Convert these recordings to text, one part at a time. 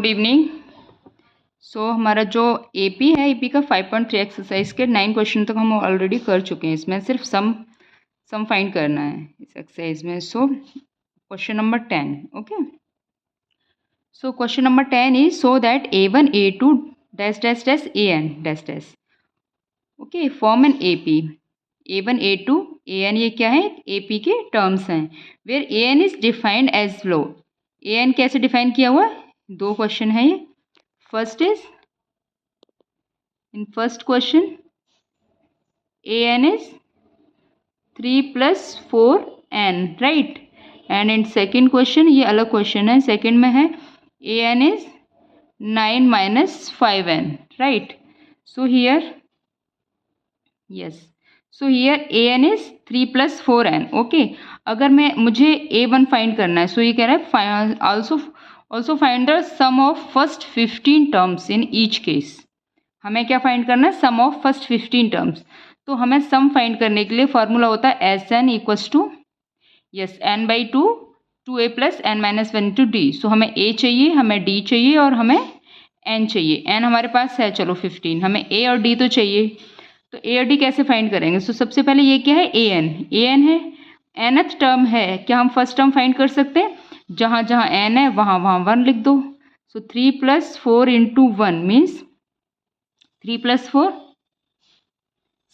Good evening. सो हमारा जो AP है, एपी का 5.3 एक्सरसाइज के 9 क्वेश्चन तक हम ऑलरेडी कर चुके हैं। इसमें सिर्फ सम फाइंड करना है इस एक्सरसाइज में। So question number 10, okay. So question number 10 is so that A1 A2 dash dash dash AN dash dash, okay, form an AP। A1 A2 AN ये क्या है, AP के टर्म्स हैं। Where AN is defined as flow. AN कैसे define किया हुआ है, दो क्वेश्चन है ये। First is, in first question, AN is 3 plus 4N, right? And in second question, ये अलग question है, second में है AN is 9 minus 5N, right? So here, yes, so here AN is 3 plus 4N, okay? अगर मुझे A1 find करना है, so ये कह रहा है also find the sum of first 15 terms in each case। हमें क्या फाइंड करना है, सम ऑफ फर्स्ट 15 टर्म्स। तो हमें सम फाइंड करने के लिए फॉर्मूला होता है SN equals to, yes, N/2 2A plus N-1 into D। सो हमें A चाहिए, हमें D चाहिए और हमें N चाहिए। N हमारे पास है, चलो 15, हमें A और D तो चाहिए। तो A और D कैसे फाइंड करेंगे। सो सबसे पहले ये क्या है, AN है, nth टर्म है, क्या हम फर्स्ट टर्म फाइंड कर सकते हैं, जहाँ जहाँ N है वहाँ वहाँ 1 लिख दो। सो 3 plus 4 into 1 means 3 plus 4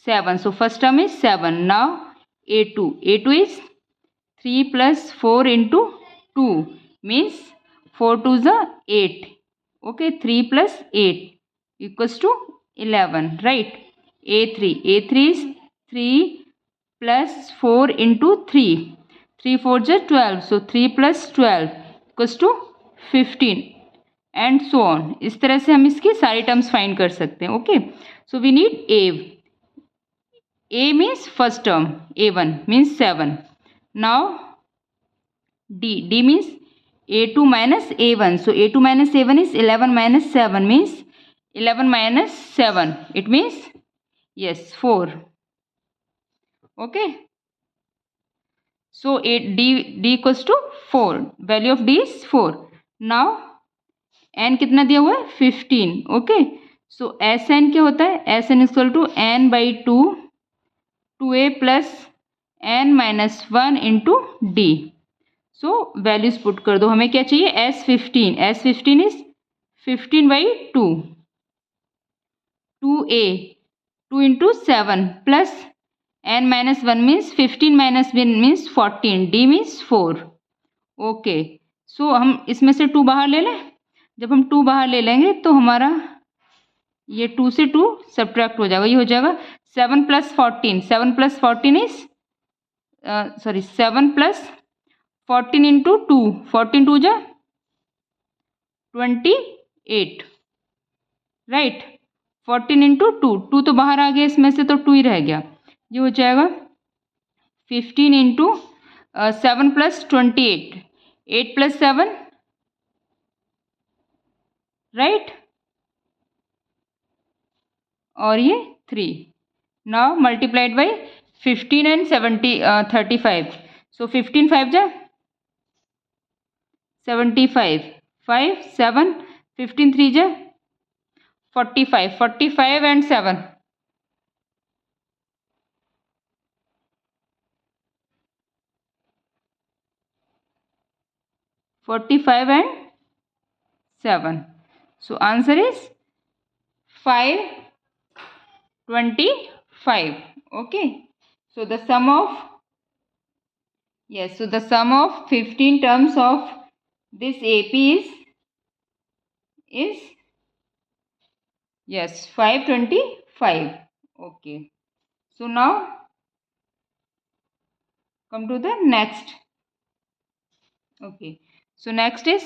7, so first term is 7. Now A2 is 3 plus 4 into 2 means 4 to the 8, okay, 3 plus 8 equals to 11, right? A3 is 3 plus 4 into 3, 3 4 is 12, so 3 plus 12 equals to 15 and so on. इस तरह से हम इसकी सारी terms find कर सकते हैं, okay. So we need A means first term, A1 means 7। Now D means A2 minus A1, so A2 minus A1 is 11 minus 7 means 11 minus 7, it means yes 4, okay. So D equals to 4, value of D is 4। Now N कितना दिया हुआ है, 15, okay. सो SN क्या होता है, SN equal to N/2 2A plus N-1 into D। So values put कर दो। हमें क्या चाहिए, S15 is 15/2, 2A 2 into 7 plus N-1 means 15 minus 1 means 14, D means 4, okay. So हम इसमें से 2 बाहर ले लें। जब हम 2 बाहर ले लेंगे तो हमारा ये 2 से 2 सब्ट्रैक्ट हो जाएगा, ये हो जाएगा 7 plus 14, 7 plus 14 is 7 plus 14 into 2, 14 2 जा 28, राइट। 14 इंटू 2 तो बाहर आ गया, इसमें से तो 2 ही रह गया, ये हो जाएगा 15 इंटू 7 प्लस 28, 8 प्लस 7, राइट, और ये 3। नाउ मल्टीप्लाइड बाई 15 एंड 35, सो 15 5 जा 75, 5 7 15 3 जा 45, 45 and 7, 45 and 7। So answer is 525, okay। So the sum of, yes, so the sum of 15 terms of this AP is yes 525, okay। So now come to the next, okay। So next is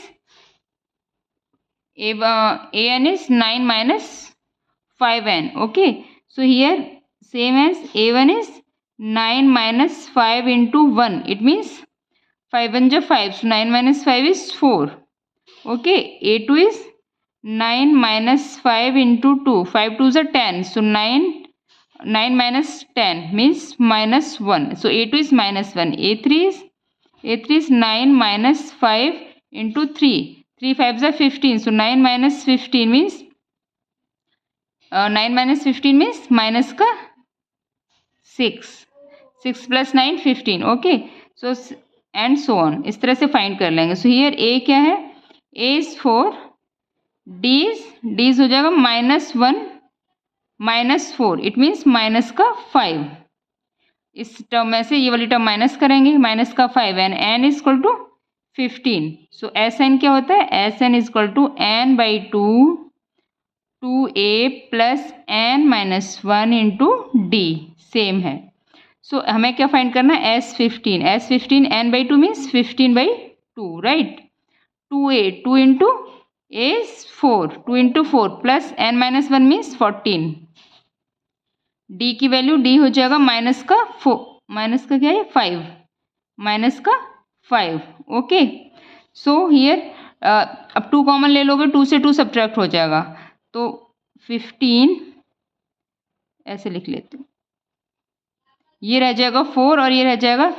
AN is 9 minus 5N, okay। So here same as A1 is 9 minus 5 into 1, it means 5 1 is 5, so 9 minus 5 is 4, okay। A2 is 9 minus 5 into 2, 5 2 is 10, so 9 minus 10 means minus 1, so A2 is minus 1। A3 is 9 minus 5 into 3, 3 5 जा 15, सो 9 minus 15 means 9 minus 15 means minus का 6, 6 plus 9 15, okay. So and so on, इस तरह से find कर लेंगे। So here ए क्या है, ए is 4, D हो जाएगा -1 -4, इट मीन्स माइनस का 5। इस टर्म में से ये वाली टर्म माइनस करेंगे, माइनस का 5 and N is equal to 15। So S N क्या होता है, S N is equal to N by 2a plus N minus 1 into D, same है। सो हमें क्या फाइंड करना है, S15 n by 2 means 15 by 2, right. 2a 2 into a is 4, 2 into 4 plus n minus 1 means 14। d की वैल्यू d हो जाएगा minus का 4, माइनस का क्या है 5, माइनस का 5, ओके। सो हियर अब 2 कॉमन ले लोगे, 2 से 2 सब्ट्रैक्ट हो जाएगा, तो 15 ऐसे लिख लेते हैं, ये रह जाएगा 4 और ये रह जाएगा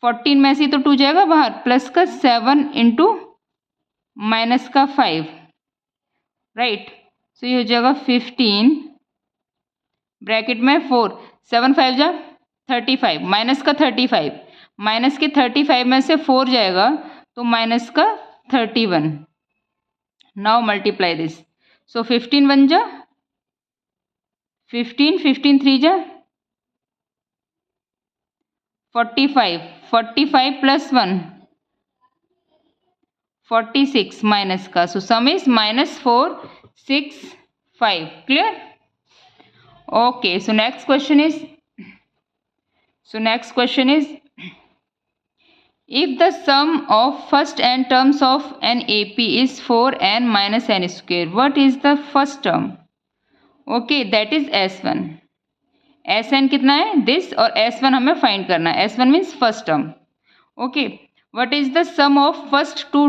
14 में से तो 2 जाएगा बाहर, प्लस का 7 इंटू माइनस का 5, राइट। सो ये हो जाएगा 15 ब्रैकेट में 4, 7 5 जा 35, माइनस का 35, माइनस के 35 में से 4 जाएगा तो माइनस का 31। नाउ मल्टीप्लाई दिस, सो 15 1 जा 15, 15 3 जा 45, 45 प्लस 1 46 माइनस का, so sum is -4 6 5, clear, okay. So next question is if the sum of first n terms of an AP is 4n minus n square, what is the first term, okay, that is S1। Sn कितना है this, और S1 हमें find करना है, S1 means first term, okay. What is the sum of first two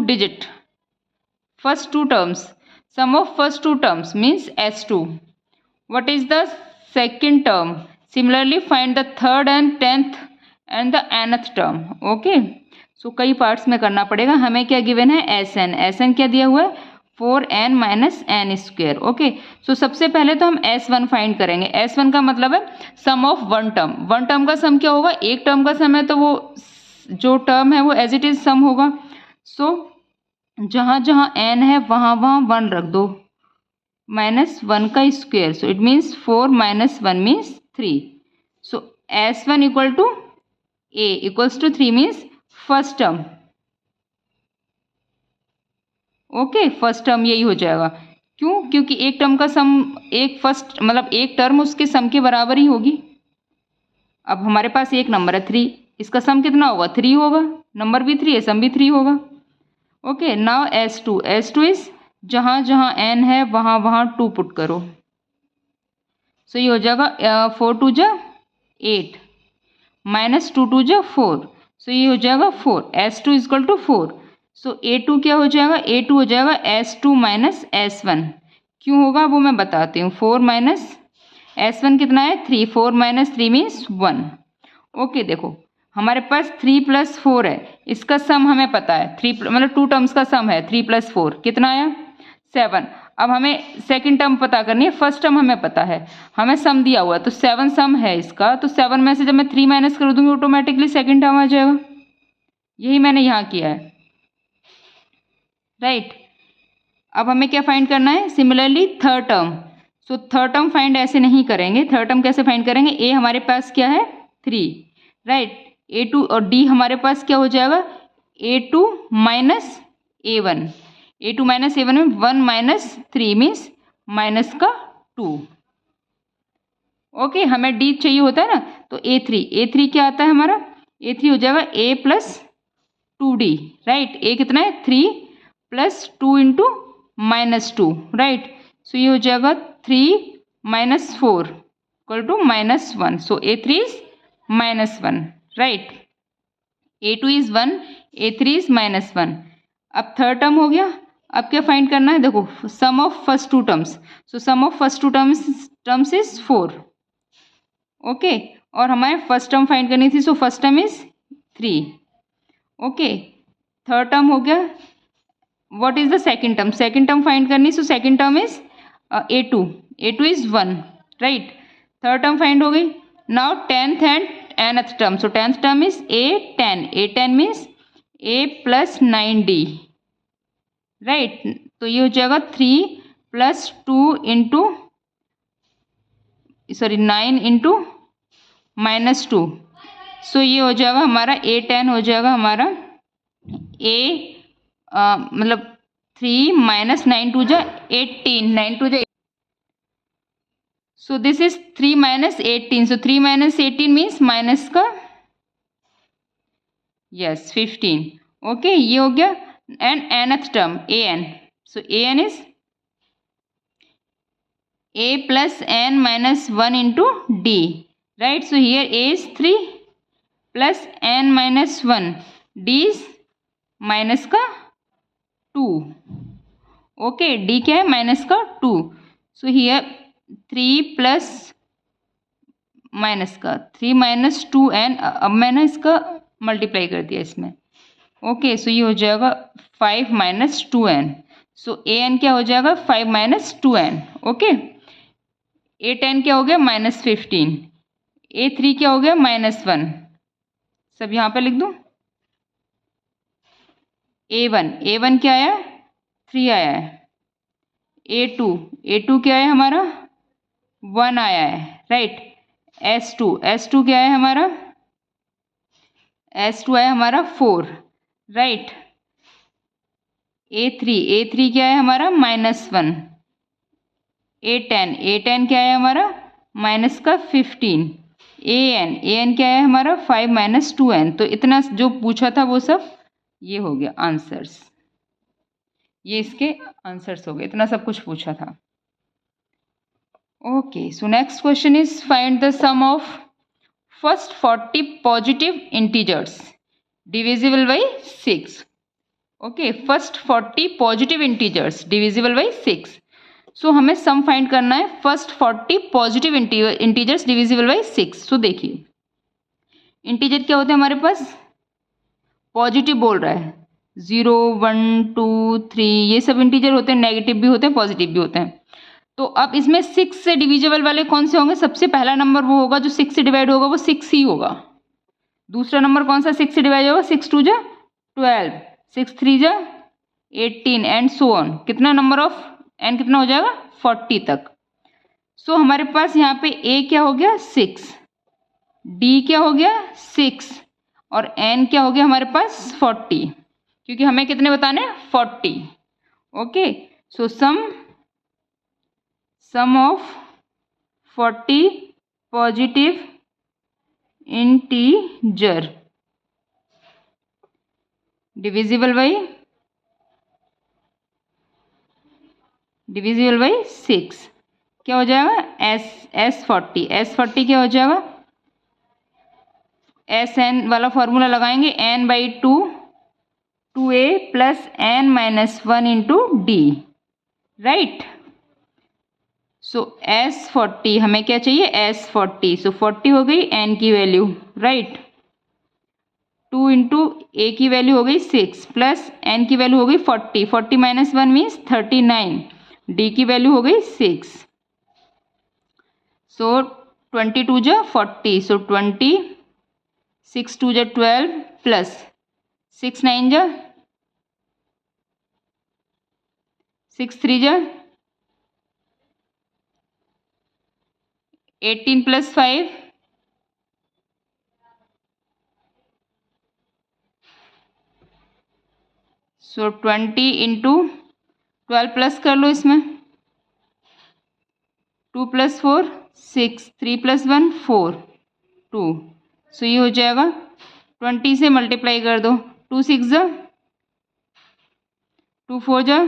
terms, sum of first two terms means S2। What is the second term, similarly find the third and 10th and the nth term, okay. So कई parts में करना पड़ेगा। हमें क्या given है, S N क्या दिया हुआ है, 4n minus N square, okay. So सबसे पहले तो हम S1 फाइंड करेंगे। S1 का मतलब है सम ऑफ वन टर्म का सम क्या होगा, एक टर्म का सम है तो वो जो टर्म है वो एज इट इज सम होगा। सो जहाँ जहाँ n है वहाँ वहाँ 1 रख दो, -1 का square, so it means 4 minus 1 means 3। So S1 equal to a equals to 3 means first term, okay, first term यही हो जाएगा। क्यों, क्योंकि एक टर्म का सम एक फर्स्ट मतलब एक टर्म उसके सम के बराबर ही होगी। अब हमारे पास एक नंबर है 3, इसका सम कितना होगा, 3 होगा, नंबर भी 3 है, सम भी 3 होगा, ओके। नाउ S2 इज जहाँ जहाँ n है वहाँ वहाँ 2 पुट करो, सो ये हो जाएगा 4 2 जा 8 माइनस 2 2 जा 4, सो ये हो जाएगा 4, S2 is equal to 4। So A2 क्या हो जाएगा, A2 हो जाएगा S2 माइनस S1। क्यों होगा वो मैं बताती हूँ, 4 माइनस S1 कितना है 3, 4 माइनस 3 मीन्स 1, ओके। देखो हमारे पास 3 प्लस 4 है, इसका सम हमें पता है, 3 मतलब 2 टर्म्स का सम है, 3 प्लस 4 कितना आया 7। अब हमें सेकंड टर्म पता करनी है, फर्स्ट टर्म हमें पता है, हमें सम दिया हुआ है तो 7 सम है इसका, तो 7 में से जब मैं 3 माइनस कर दूंगी ऑटोमेटिकली सेकंड टर्म आ जाएगा, यही मैंने यहाँ किया है, राइट। अब हमें क्या फाइंड करना है, similarly third term. So third term find ऐसे नहीं करेंगे, थर्ड टर्म कैसे फाइंड करेंगे, ए हमारे पास क्या है 3, राइट, A2 और डी हमारे पास क्या हो जाएगा A2 minus A1, A2 minus A1 में 1 माइनस 3 मीन्स माइनस का 2, ओके। हमें डी चाहिए होता है ना, तो A3 क्या आता है हमारा, A3 हो जाएगा A plus 2D, right. A कितना है 3 plus 2 into minus 2, right. So ये हो जाएगा 3 minus 4 equal to -1, so A3 is -1, right. A2 is 1, A3 is -1। अब थर्ड टर्म हो गया, अब क्या फाइंड करना है, देखो sum of first two terms, so sum of first two terms is 4, okay. और हमारे फर्स्ट टर्म फाइंड करनी थी, so first term is 3, okay. Third term हो गया what is the second term? Second term find करनी, so second term is a2. a2 is 1, right? Third term find हो गई. Now 10th and nth term. So 10th term is a10. a10 means a plus 9d, right? तो ये हो जाएगा 3 plus 2 into, sorry 9 into -2. सो ये हो जाएगा हमारा a10 हो जाएगा हमारा a मतलब 3 minus 9 2 जा 18, 9 2 जा. So this is 3 minus 18. So 3 minus 18 means minus का यस 15. ओके, ये हो गया. And nth term an. So an is a plus n minus 1 into d, right? So here a is 3 plus n minus 1, d is minus का 2. Okay, d क्या है? Minus का 2. So here 3 plus minus का 3 minus 2n. अब मैंने इसका multiply कर दिया इसमें. ओके, सो ये हो जाएगा 5 minus 2n. सो an क्या हो जाएगा? 5 minus 2n. ओके, a10 क्या हो गया? -15. a3 क्या हो गया? -1. सब यहाँ पे लिख दूँ. a1 क्या आया? 3 आया है. a2 क्या है हमारा? 1 आया है, राइट? s2 क्या है हमारा? s2 आया हमारा 4, राइट? a3 क्या है हमारा? -1. a10 क्या है हमारा? माइनस का 15. an क्या है हमारा? 5 minus 2n. तो इतना जो पूछा था वो सब ये हो गया आंसर्स. ये इसके आंसर्स हो गए. इतना सब कुछ पूछा था. Okay, so next question is find the sum of first 40 positive integers divisible by 6. Okay, first 40 positive integers divisible by 6. So हमें सम फाइंड करना है first 40 positive integers divisible by 6. So देखिए, इंटीजर क्या होते हैं हमारे पास? पॉजिटिव बोल रहा है. 0 1 2 3 ये सब इंटीजर होते हैं. नेगेटिव भी होते हैं, पॉजिटिव भी होते हैं. तो अब इसमें 6 से डिविजिबल वाले कौन से होंगे? सबसे पहला नंबर वो होगा जो 6 से डिवाइड होगा, वो 6 ही होगा. दूसरा नंबर कौन सा 6 से डिवाइड होगा? 6 2 जा 12, 6 3 जा 18 एंड सो ऑन. कितना नंबर ऑफ एन कितना हो जाएगा? 40 तक. सो हमारे पास यहाँ पे ए क्या हो गया? 6, डी क्या हो गया? 6 और एन क्या हो गया हमारे पास? 40, क्योंकि हमें कितने बताने हैं? 40. Okay, so sum of 40 positive integer divisible by 6 क्या हो जाएगा? S40 क्या हो जाएगा? SN वाला फॉर्मूला लगाएंगे. n/2 2a plus n - 1 into D, right? So S40 हमें क्या चाहिए? S40. सो 40 हो गई n की वैल्यू, राइट? 2 इंटू ए की वैल्यू हो गई 6 प्लस n की वैल्यू हो गई 40. 40 - 1 मीन्स 39. डी की वैल्यू हो गई 6. सो 22 जा 40. सो 20, 6 2 जा 12 प्लस 6 9 जा 6 3 जा 18 प्लस 5 सो 20 इंटू 12 प्लस कर लो इसमें 2 प्लस 4 6 3 प्लस 1 4 2. सो ये हो जाएगा 20 से मल्टीप्लाई कर दो. 2 6 जा 2 4 जा.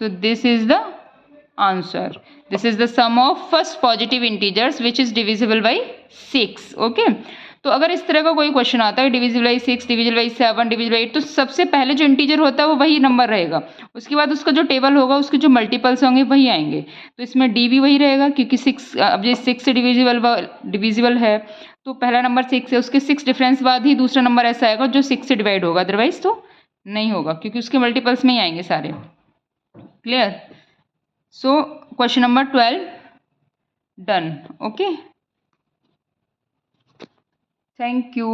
So this is the answer. This is the sum of first positive integers which is divisible by 6. Okay. तो अगर इस तरह का कोई क्वेश्चन आता है divisible by 6, divisible by 7, divisible by 8, तो सबसे पहले जो इंटीजर होता है वो वही नंबर रहेगा, उसके बाद उसका जो टेबल होगा उसके जो मल्टीपल्स होंगे वही आएंगे। तो इसमें डी भी वही रहेगा क्योंकि 6, अब ये 6 से डिविजिबल है तो पहला नंबर 6 है, उसके 6 डिफरेंस बाद ही दूसरा नंबर ऐसा आएगा जो 6 से डिवाइड होगा, अदरवाइज तो नहीं होगा क्योंकि उसके मल्टीपल्स में ही आएंगे सारे। Clear? So question number 12 done. Okay, thank you.